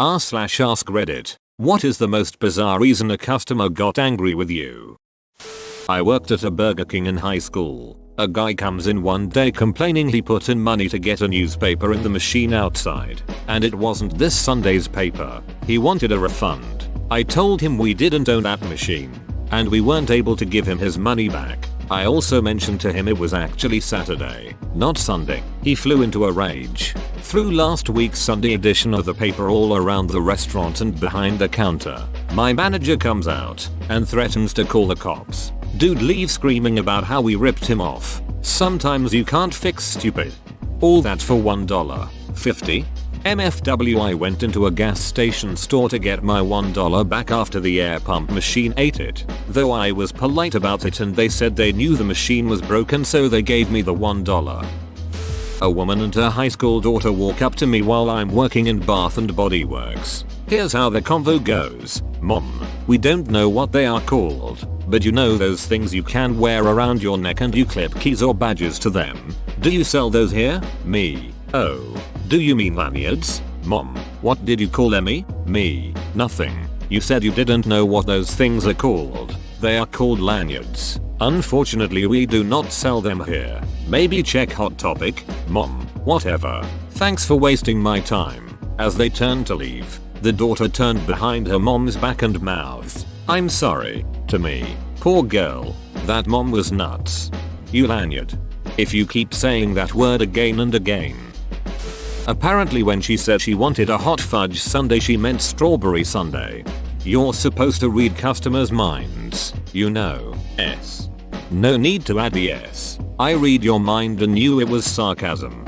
r/ask Reddit. What is the most bizarre reason a customer got angry with you? I worked at a Burger King in high school. A guy comes in one day complaining he put in money to get a newspaper in the machine outside, and it wasn't this Sunday's paper. He wanted a refund. I told him we didn't own that machine, and we weren't able to give him his money back. I also mentioned to him it was actually Saturday, not Sunday. He flew into a rage. Threw last week's Sunday edition of the paper all around the restaurant and behind the counter. My manager comes out and threatens to call the cops. Dude leaves screaming about how we ripped him off. Sometimes you can't fix stupid. All that for $1.50? MFW. I went into a gas station store to get my $1 back after the air pump machine ate it. Though I was polite about it and they said they knew the machine was broken, so they gave me the $1. A woman and her high school daughter walk up to me while I'm working in Bath and Body Works. Here's how the convo goes. Mom, we don't know what they are called, but you know those things you can wear around your neck and you clip keys or badges to them? Do you sell those here? Me. Oh. Do you mean lanyards? Mom, what did you call them? Me. Nothing. You said you didn't know what those things are called. They are called lanyards. Unfortunately, we do not sell them here. Maybe check Hot Topic. Mom, whatever. Thanks for wasting my time. As they turned to leave, the daughter turned behind her mom's back and mouthed, "I'm sorry," to me. Poor girl. That mom was nuts. You lanyard. If you keep saying that word again and again. Apparently when she said she wanted a hot fudge sundae, she meant strawberry sundae. You're supposed to read customers' minds, you know. S. No need to add the S. I read your mind and knew it was sarcasm.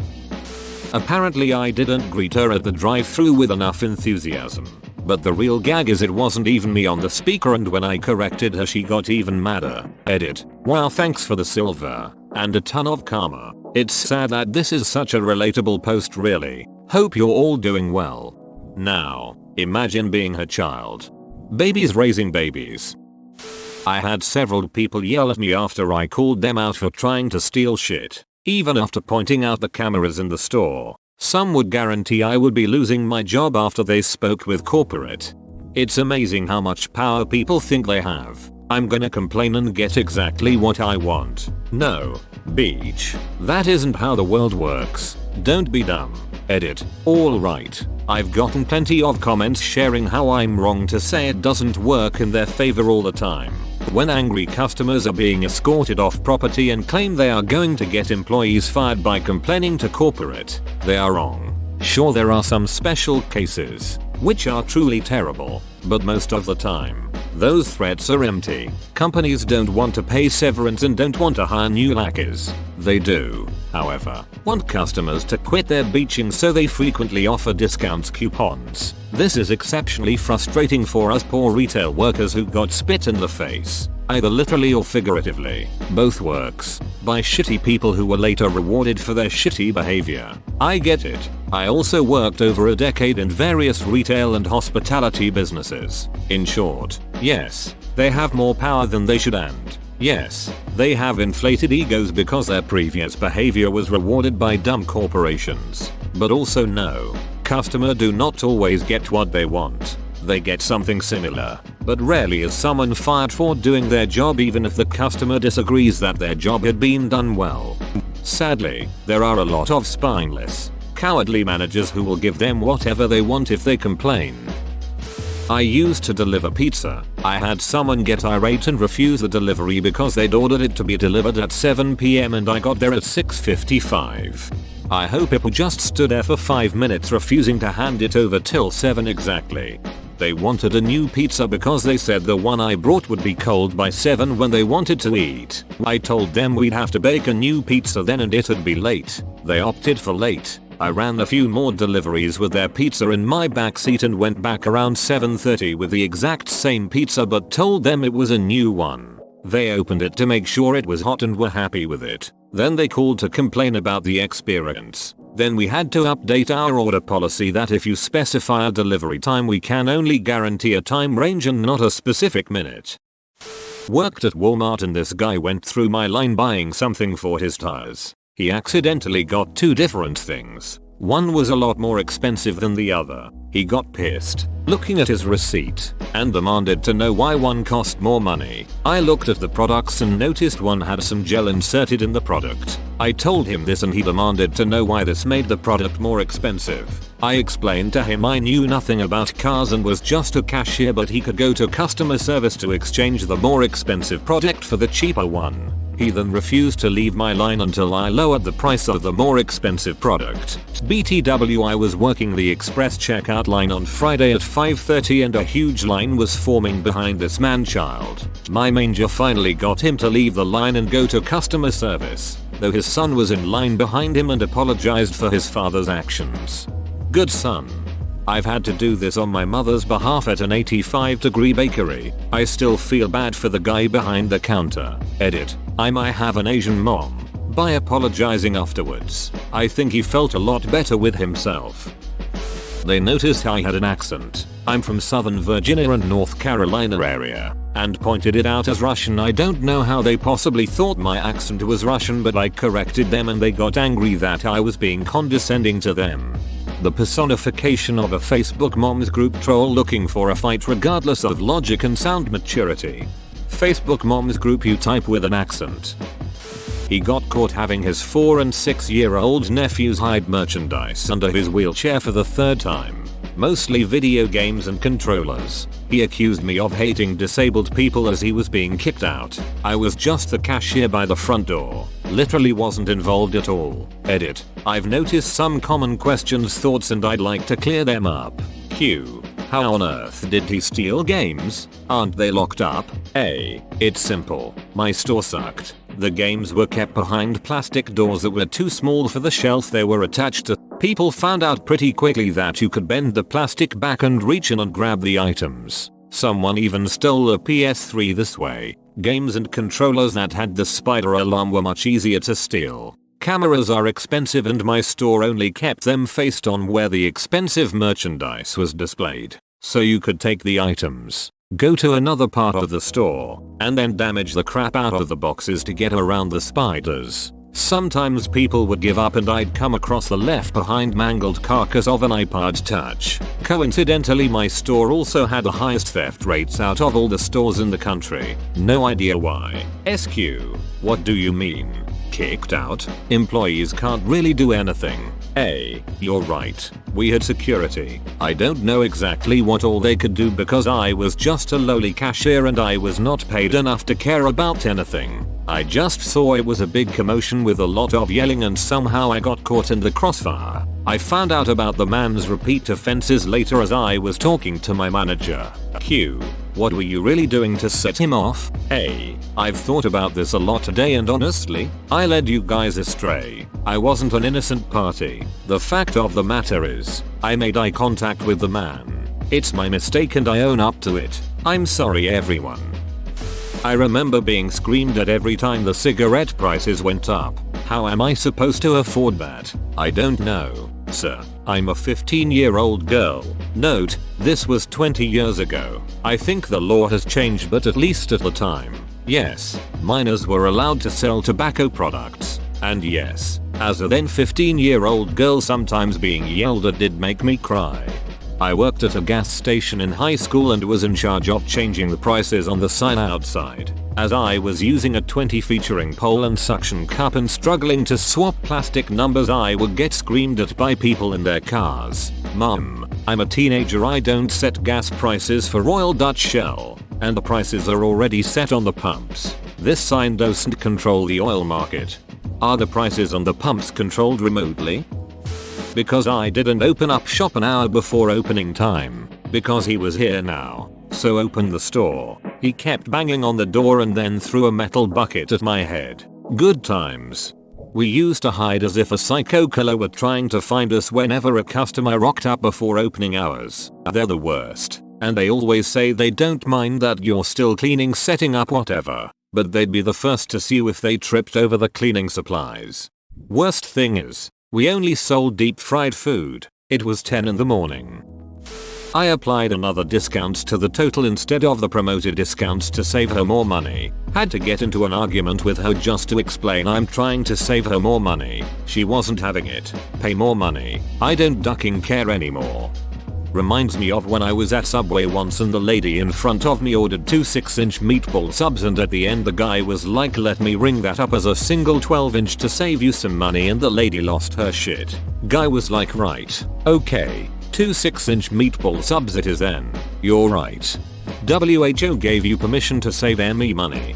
Apparently I didn't greet her at the drive-thru with enough enthusiasm. But the real gag is it wasn't even me on the speaker, and when I corrected her she got even madder. Edit. Wow, thanks for the silver. And a ton of karma. It's sad that this is such a relatable post, really. Hope you're all doing well. Now, imagine being her child. Babies raising babies. I had several people yell at me after I called them out for trying to steal shit. Even after pointing out the cameras in the store. Some would guarantee I would be losing my job after they spoke with corporate. It's amazing how much power people think they have. I'm gonna complain and get exactly what I want. No. Beach. That isn't how the world works. Don't be dumb. Edit. Alright. I've gotten plenty of comments sharing how I'm wrong to say it doesn't work in their favor all the time. When angry customers are being escorted off property and claim they are going to get employees fired by complaining to corporate, they are wrong. Sure, there are some special cases, which are truly terrible, but most of the time, those threats are empty. Companies don't want to pay severance and don't want to hire new lackeys. They do, however, want customers to quit their beaching, so they frequently offer discounts coupons. This is exceptionally frustrating for us poor retail workers who got spit in the face, either literally or figuratively. Both works. By shitty people who were later rewarded for their shitty behavior. I get it. I also worked over a decade in various retail and hospitality businesses. In short, yes, they have more power than they should, and yes, they have inflated egos because their previous behavior was rewarded by dumb corporations. But also no, customers do not always get what they want. They get something similar, but rarely is someone fired for doing their job even if the customer disagrees that their job had been done well. Sadly, there are a lot of spineless, cowardly managers who will give them whatever they want if they complain. I used to deliver pizza. I had someone get irate and refuse the delivery because they'd ordered it to be delivered at 7 PM and I got there at 6:55. I hope people just stood there for 5 minutes refusing to hand it over till 7 exactly. They wanted a new pizza because they said the one I brought would be cold by 7 when they wanted to eat. I told them we'd have to bake a new pizza then and it'd be late. They opted for late. I ran a few more deliveries with their pizza in my backseat and went back around 7:30 with the exact same pizza but told them it was a new one. They opened it to make sure it was hot and were happy with it. Then they called to complain about the experience. Then we had to update our order policy that if you specify a delivery time we can only guarantee a time range and not a specific minute. Worked at Walmart and this guy went through my line buying something for his tires. He accidentally got two different things. One was a lot more expensive than the other. He got pissed, looking at his receipt, and demanded to know why one cost more money. I looked at the products and noticed one had some gel inserted in the product. I told him this and he demanded to know why this made the product more expensive. I explained to him I knew nothing about cars and was just a cashier, but he could go to customer service to exchange the more expensive product for the cheaper one. He then refused to leave my line until I lowered the price of the more expensive product. BTW, I was working the express checkout line on Friday at 5:30 and a huge line was forming behind this man-child. My manager finally got him to leave the line and go to customer service, though his son was in line behind him and apologized for his father's actions. Good son. I've had to do this on my mother's behalf at an 85-degree bakery. I still feel bad for the guy behind the counter. Edit. I might have an Asian mom. By apologizing afterwards, I think he felt a lot better with himself. They noticed I had an accent. I'm from Southern Virginia and North Carolina area, and pointed it out as Russian. I don't know how they possibly thought my accent was Russian, but I corrected them and they got angry that I was being condescending to them. The personification of a Facebook moms group troll looking for a fight regardless of logic and sound maturity. Facebook moms group, you type with an accent. He got caught having his 4 and 6-year-old nephews hide merchandise under his wheelchair for the third time. Mostly video games and controllers. He accused me of hating disabled people as he was being kicked out. I was just the cashier by the front door. Literally wasn't involved at all. Edit. I've noticed some common questions, thoughts, and I'd like to clear them up. Q. How on earth did he steal games? Aren't they locked up? A. It's simple. My store sucked. The games were kept behind plastic doors that were too small for the shelf they were attached to. People found out pretty quickly that you could bend the plastic back and reach in and grab the items. Someone even stole a PS3 this way. Games and controllers that had the spider alarm were much easier to steal. Cameras are expensive and my store only kept them faced on where the expensive merchandise was displayed. So you could take the items, go to another part of the store, and then damage the crap out of the boxes to get around the spiders. Sometimes people would give up and I'd come across the left behind mangled carcass of an iPod Touch. Coincidentally, my store also had the highest theft rates out of all the stores in the country. No idea why. SQ. What do you mean? Kicked out? Employees can't really do anything. A. You're right. We had security. I don't know exactly what all they could do because I was just a lowly cashier and I was not paid enough to care about anything. I just saw it was a big commotion with a lot of yelling and somehow I got caught in the crossfire. I found out about the man's repeat offenses later as I was talking to my manager. Q. What were you really doing to set him off? A. I've thought about this a lot today and honestly, I led you guys astray. I wasn't an innocent party. The fact of the matter is, I made eye contact with the man. It's my mistake and I own up to it. I'm sorry everyone. I remember being screamed at every time the cigarette prices went up. How am I supposed to afford that? I don't know, sir. I'm a 15-year-old girl. Note, this was 20 years ago. I think the law has changed, but at least at the time, yes, minors were allowed to sell tobacco products. And yes, as a then 15-year-old girl, sometimes being yelled at did make me cry. I worked at a gas station in high school and was in charge of changing the prices on the sign outside. As I was using a 20 featuring pole and suction cup and struggling to swap plastic numbers, I would get screamed at by people in their cars. Mom, I'm a teenager, I don't set gas prices for Royal Dutch Shell, and the prices are already set on the pumps. This sign doesn't control the oil market. Are the prices on the pumps controlled remotely? Because I didn't open up shop an hour before opening time. Because he was here now. So open the store. He kept banging on the door and then threw a metal bucket at my head. Good times. We used to hide as if a psycho killer were trying to find us whenever a customer rocked up before opening hours. They're the worst. And they always say they don't mind that you're still cleaning, setting up, whatever. But they'd be the first to see you if they tripped over the cleaning supplies. Worst thing is, we only sold deep fried food. It was 10 in the morning. I applied another discount to the total instead of the promoted discounts to save her more money. Had to get into an argument with her just to explain I'm trying to save her more money. She wasn't having it. Pay more money. I don't ducking care anymore. Reminds me of when I was at Subway once and the lady in front of me ordered 2 6-inch meatball subs and at the end the guy was like, let me ring that up as a single 12-inch to save you some money, and the lady lost her shit. Guy was like, right, okay, 2 6-inch meatball subs it is then. You're right. WHO gave you permission to save me money.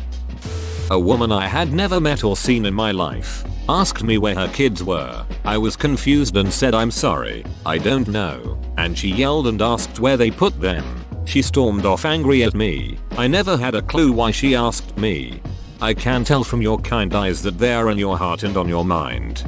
A woman I had never met or seen in my life asked me where her kids were. I was confused and said I'm sorry, I don't know, and she yelled and asked where they put them. She stormed off angry at me. I never had a clue why she asked me. I can tell from your kind eyes that they are in your heart and on your mind.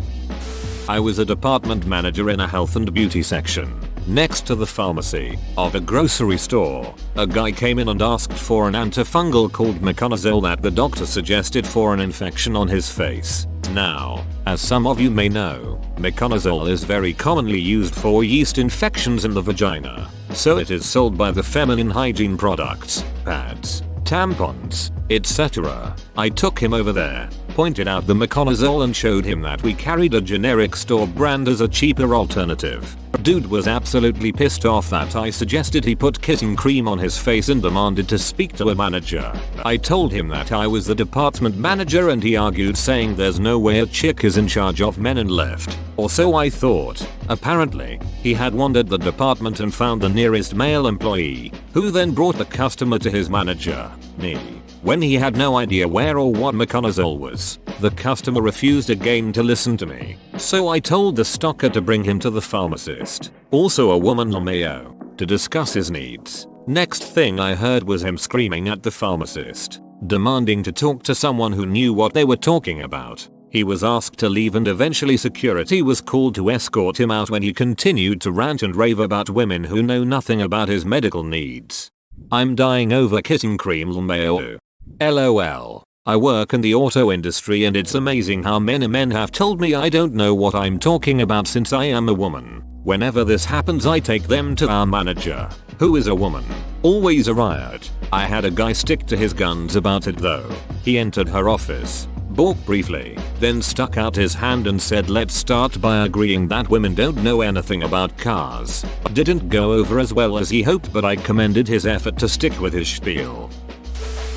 I was a department manager in a health and beauty section next to the pharmacy of a grocery store. A guy came in and asked for an antifungal called Meconazole that the doctor suggested for an infection on his face. Now, as some of you may know, Meconazole is very commonly used for yeast infections in the vagina, so it is sold by the feminine hygiene products, pads, tampons, etc. I took him over there, pointed out the Meconazole and showed him that we carried a generic store brand as a cheaper alternative. Dude was absolutely pissed off that I suggested he put kitten cream on his face and demanded to speak to a manager. I told him that I was the department manager and he argued, saying there's no way a chick is in charge of men, and left. Or so I thought. Apparently, he had wandered the department and found the nearest male employee, who then brought the customer to his manager, me. When he had no idea where or what Meconazole was, the customer refused again to listen to me, so I told the stocker to bring him to the pharmacist, also a woman Mayo, to discuss his needs. Next thing I heard was him screaming at the pharmacist, demanding to talk to someone who knew what they were talking about. He was asked to leave and eventually security was called to escort him out when he continued to rant and rave about women who know nothing about his medical needs. I'm dying over kitten cream Mayo. LOL. I work in the auto industry and it's amazing how many men have told me I don't know what I'm talking about since I am a woman. Whenever this happens I take them to our manager, who is a woman. Always a riot. I had a guy stick to his guns about it though. He entered her office, balked briefly, then stuck out his hand and said, let's start by agreeing that women don't know anything about cars. Didn't go over as well as he hoped, but I commended his effort to stick with his spiel.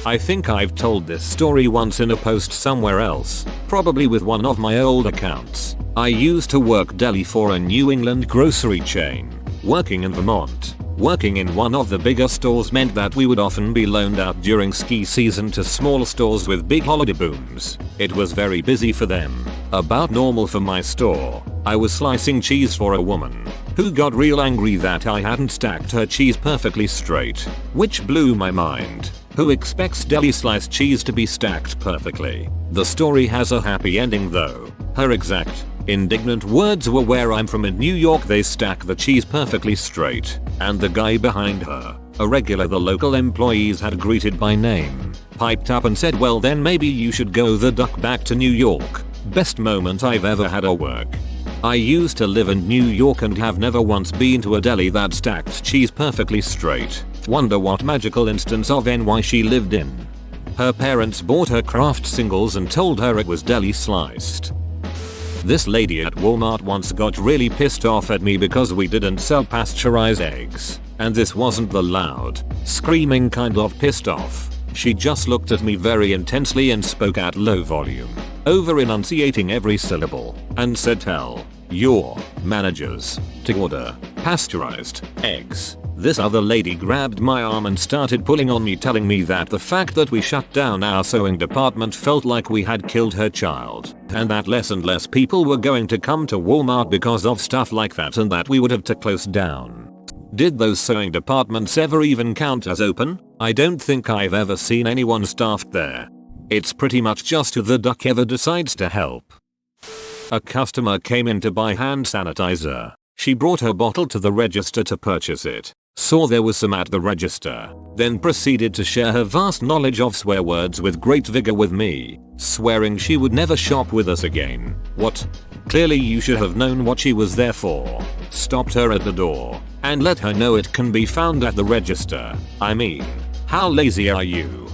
I think I've told this story once in a post somewhere else, probably with one of my old accounts. I used to work deli for a New England grocery chain. Working in Vermont, working in one of the bigger stores meant that we would often be loaned out during ski season to small stores with big holiday booms. It was very busy for them, about normal for my store. I was slicing cheese for a woman, who got real angry that I hadn't stacked her cheese perfectly straight, which blew my mind. Who expects deli sliced cheese to be stacked perfectly? The story has a happy ending though. Her exact, indignant words were, where I'm from in New York they stack the cheese perfectly straight, and the guy behind her, a regular the local employees had greeted by name, piped up and said, well then maybe you should go the duck back to New York. Best moment I've ever had at work. I used to live in New York and have never once been to a deli that stacked cheese perfectly straight. Wonder what magical instance of NY she lived in. Her parents bought her Kraft singles and told her it was deli sliced. This lady at Walmart once got really pissed off at me because we didn't sell pasteurized eggs, and this wasn't the loud, screaming kind of pissed off. She just looked at me very intensely and spoke at low volume, over enunciating every syllable, and said, tell your managers to order pasteurized eggs. This other lady grabbed my arm and started pulling on me, telling me that the fact that we shut down our sewing department felt like we had killed her child, and that less and less people were going to come to Walmart because of stuff like that, and that we would have to close down. Did those sewing departments ever even count as open? I don't think I've ever seen anyone staffed there. It's pretty much just who the duck ever decides to help. A customer came in to buy hand sanitizer. She brought her bottle to the register to purchase it. saw there was some at the register, then proceeded to share her vast knowledge of swear words with great vigor with me, swearing she would never shop with us again. What? Clearly you should have known what she was there for. Stopped her at the door and let her know it can be found at the register. I mean, how lazy are you?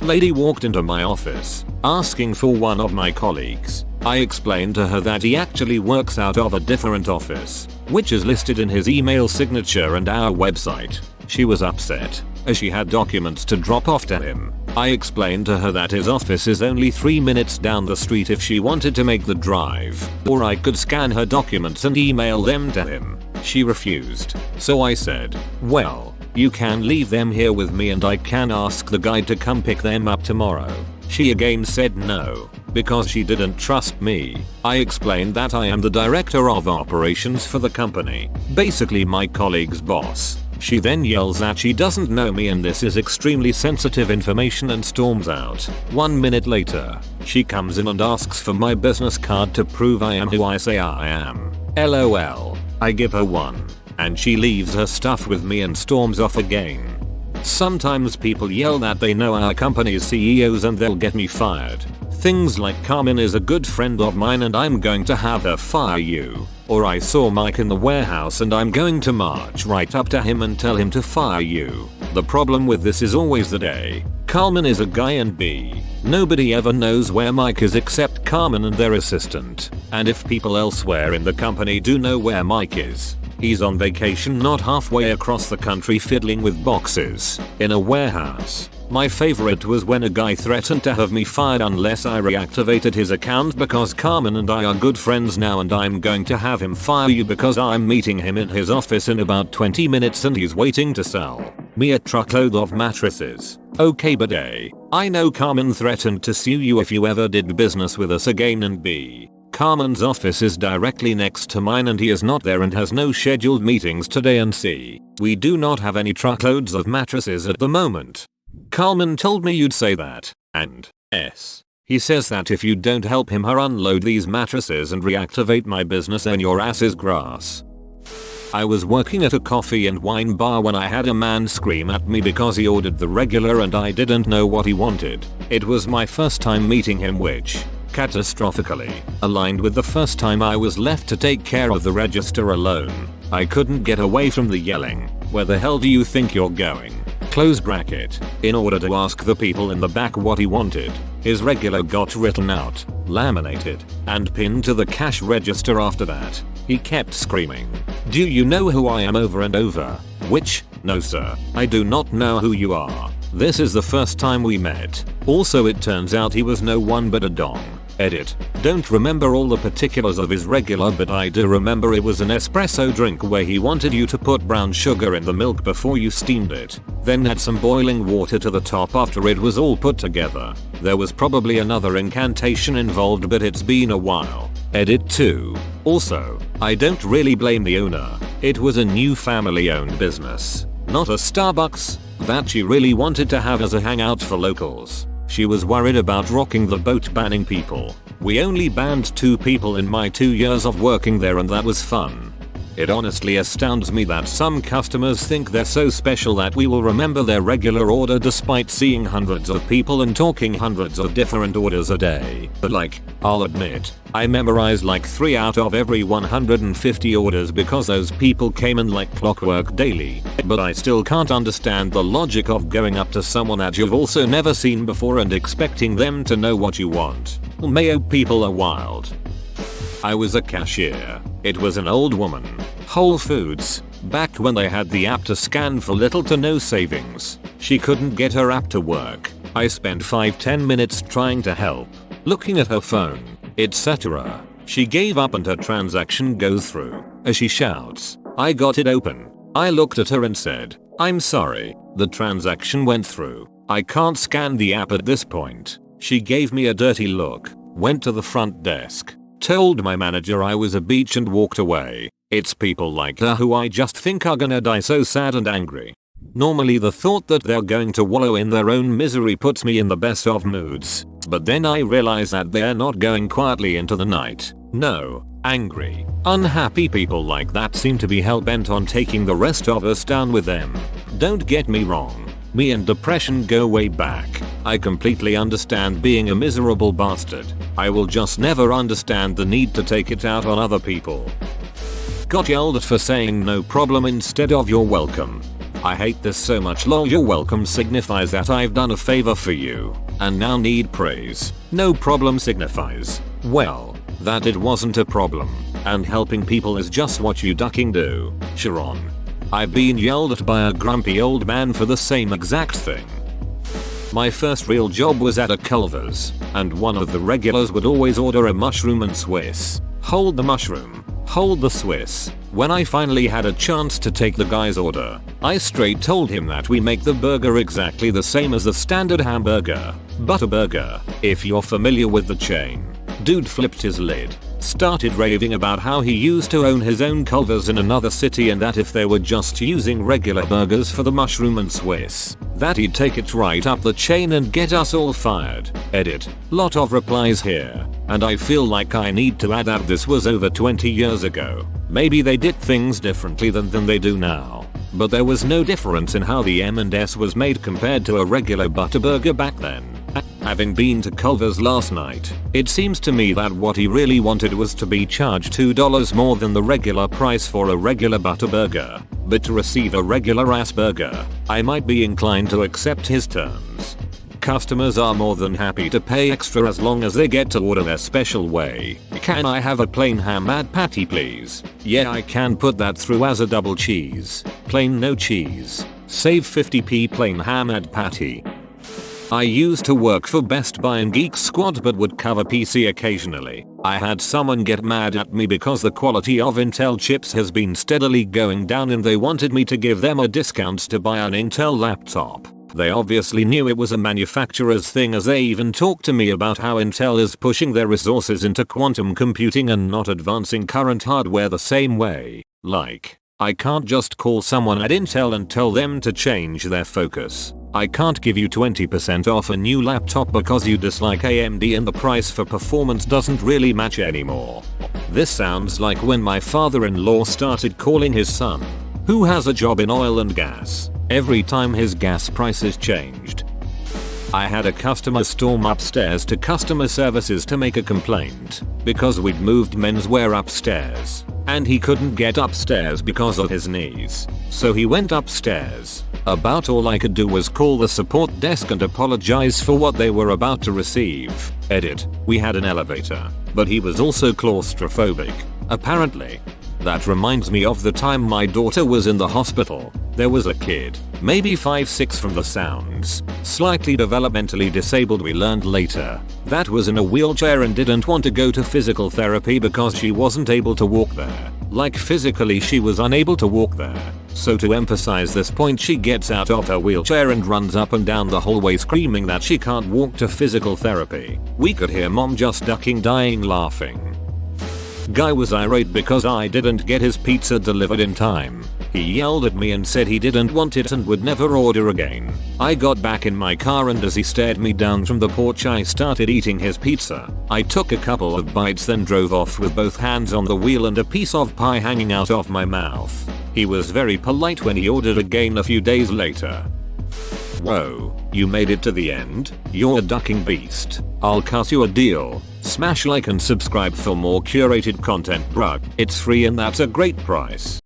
Lady walked into my office, asking for one of my colleagues. I explained to her that he actually works out of a different office, which is listed in his email signature and our website. She was upset, as she had documents to drop off to him. I explained to her that his office is only 3 minutes down the street if she wanted to make the drive, or I could scan her documents and email them to him. She refused, so I said, well, you can leave them here with me and I can ask the guy to come pick them up tomorrow. She again said no, because she didn't trust me. I explained that I am the director of operations for the company, basically my colleague's boss. She then yells that she doesn't know me and this is extremely sensitive information and storms out. 1 minute later, she comes in and asks for my business card to prove I am who I say I am. LOL. I give her one, and she leaves her stuff with me and storms off again. Sometimes people yell that they know our company's CEOs and they'll get me fired. Things like Carmen is a good friend of mine and I'm going to have her fire you. Or I saw Mike in the warehouse and I'm going to march right up to him and tell him to fire you. The problem with this is always that A, Carmen is a guy and B, nobody ever knows where Mike is except Carmen and their assistant. And if people elsewhere in the company do know where Mike is, he's on vacation not halfway across the country fiddling with boxes in a warehouse. My favorite was when a guy threatened to have me fired unless I reactivated his account because Carmen and I are good friends now and I'm going to have him fire you because I'm meeting him in his office in about 20 minutes and he's waiting to sell me a truckload of mattresses. Okay, but A, I know Carmen threatened to sue you if you ever did business with us again, and B, Carmen's office is directly next to mine and he is not there and has no scheduled meetings today, and C, we do not have any truckloads of mattresses at the moment. Carmen told me you'd say that, and S, he says that if you don't help him her unload these mattresses and reactivate my business then your ass is grass. I was working at a coffee and wine bar when I had a man scream at me because he ordered the regular and I didn't know what he wanted. It was my first time meeting him, which catastrophically aligned with the first time I was left to take care of the register alone. I couldn't get away from the yelling, "Where the hell do you think you're going?" Close bracket. In order to ask the people in the back what he wanted, his regular got written out, laminated, and pinned to the cash register after that. He kept screaming, "Do you know who I am?" over and over. Which, no sir, I do not know who you are. This is the first time we met. Also it turns out he was no one but a dong. Edit. Don't remember all the particulars of his regular, but I do remember it was an espresso drink where he wanted you to put brown sugar in the milk before you steamed it, then add some boiling water to the top after it was all put together. There was probably another incantation involved, but it's been a while. Edit 2. Also, I don't really blame the owner. It was a new family owned business, not a Starbucks, that she really wanted to have as a hangout for locals. She was worried about rocking the boat banning people. We only banned 2 people in my 2 years of working there and that was fun. It honestly astounds me that some customers think they're so special that we will remember their regular order despite seeing hundreds of people and talking hundreds of different orders a day. But like, I'll admit, I memorized like 3 out of every 150 orders because those people came in like clockwork daily. But I still can't understand the logic of going up to someone that you've also never seen before and expecting them to know what you want. Mayo people are wild. I was a cashier. It was an old woman. Whole Foods. Back when they had the app to scan for little to no savings. She couldn't get her app to work. I spent 5-10 minutes trying to help, looking at her phone, etc. She gave up and her transaction goes through. As she shouts, "I got it open." I looked at her and said, "I'm sorry, the transaction went through. I can't scan the app at this point." She gave me a dirty look, went to the front desk, told my manager I was a beach and walked away. It's people like her who I just think are gonna die so sad and angry. Normally the thought that they're going to wallow in their own misery puts me in the best of moods, but then I realize that they're not going quietly into the night. No, angry, unhappy people like that seem to be hell-bent on taking the rest of us down with them. Don't get me wrong. Me and depression go way back. I completely understand being a miserable bastard. I will just never understand the need to take it out on other people. Got yelled at for saying no problem instead of you're welcome. I hate this so much. Lol, you're welcome signifies that I've done a favor for you and now need praise. No problem signifies, well, that it wasn't a problem and helping people is just what you ducking do. Sharon. I've been yelled at by a grumpy old man for the same exact thing. My first real job was at a Culver's, and one of the regulars would always order a mushroom and Swiss. Hold the mushroom, hold the Swiss. When I finally had a chance to take the guy's order, I straight told him that we make the burger exactly the same as the standard hamburger, Butterburger, if you're familiar with the chain. Dude flipped his lid, started raving about how he used to own his own Culver's in another city and that if they were just using regular burgers for the mushroom and Swiss, that he'd take it right up the chain and get us all fired. Edit. Lot of replies here, and I feel like I need to add that this was over 20 years ago. Maybe they did things differently than they do now, but there was no difference in how the M&S was made compared to a regular Butterburger back then. Having been to Culver's last night, it seems to me that what he really wanted was to be charged $2 more than the regular price for a regular Butterburger, but to receive a regular ass burger, I might be inclined to accept his terms. Customers are more than happy to pay extra as long as they get to order their special way. Can I have a plain ham add patty please? Yeah, I can put that through as a double cheese. Plain no cheese. Save 50p plain ham add patty. I used to work for Best Buy and Geek Squad but would cover PC occasionally. I had someone get mad at me because the quality of Intel chips has been steadily going down and they wanted me to give them a discount to buy an Intel laptop. They obviously knew it was a manufacturer's thing as they even talked to me about how Intel is pushing their resources into quantum computing and not advancing current hardware the same way. Like, I can't just call someone at Intel and tell them to change their focus. I can't give you 20% off a new laptop because you dislike AMD and the price for performance doesn't really match anymore. This sounds like when my father-in-law started calling his son, who has a job in oil and gas, every time his gas prices changed. I had a customer storm upstairs to customer services to make a complaint because we'd moved menswear upstairs and he couldn't get upstairs because of his knees. So he went upstairs. About all I could do was call the support desk and apologize for what they were about to receive. Edit. We had an elevator, but he was also claustrophobic, apparently. That reminds me of the time my daughter was in the hospital. There was a kid, maybe 5-6 from the sounds, slightly developmentally disabled we learned later, that was in a wheelchair and didn't want to go to physical therapy because she wasn't able to walk there. Like physically she was unable to walk there. So to emphasize this point she gets out of her wheelchair and runs up and down the hallway screaming that she can't walk to physical therapy. We could hear mom just ducking, dying laughing. Guy was irate because I didn't get his pizza delivered in time. He yelled at me and said he didn't want it and would never order again. I got back in my car and as he stared me down from the porch I started eating his pizza. I took a couple of bites then drove off with both hands on the wheel and a piece of pie hanging out of my mouth. He was very polite when he ordered again a few days later. Whoa, you made it to the end? You're a ducking beast. I'll cut you a deal. Smash like and subscribe for more curated content, bruh. It's free and that's a great price.